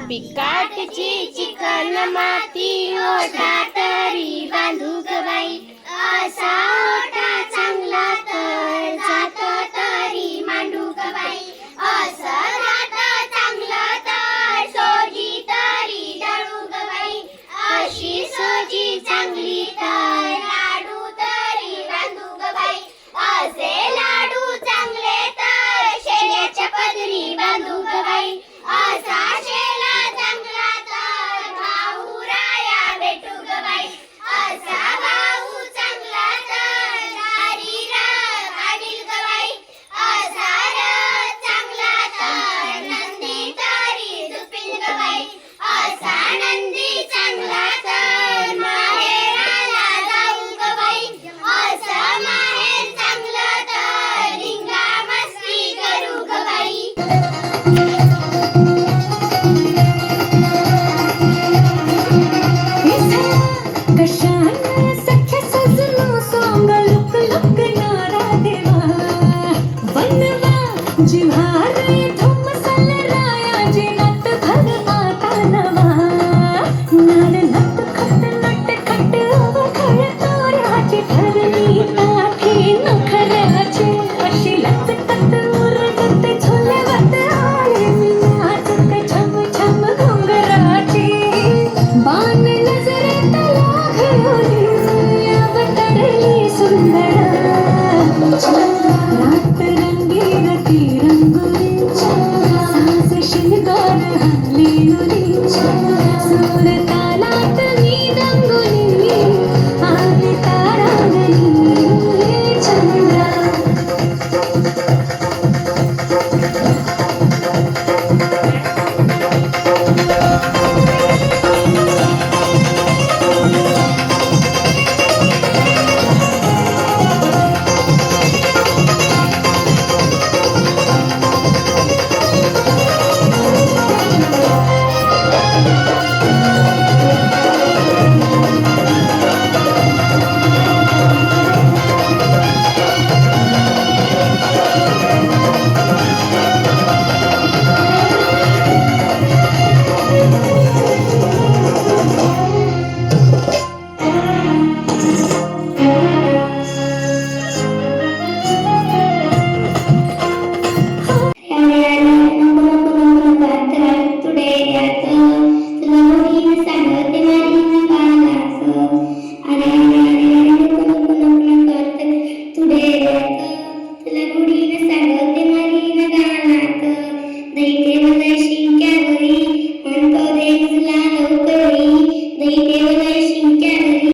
पिकाटची chicken माती ओढा तरी बांधू ग बाई. असा ओढा चांगला तर जात तरी मांडू ग बाई. असं जात चांगलं तर सोजी तरी दळू ग बाई. अशी सोजी चांगली तर लाडू तरी बांधू ग बाई. असे लाडू चांगले तर शेळ्याच्या पदरी बांधू ग बाई. असा शेला चांगला तर भाऊ राया भेटू ग बाई. असा भाऊ चांगला तर दारी राग आणील ग बाई. असा रथ चांगला तर नंदी तरी झुपील ग बाई. असा नंदी चांगला तर माहेराला जाऊ ग बाई. असं माहेर चांगलं तर धिंगा मस्ती करू ग बाई.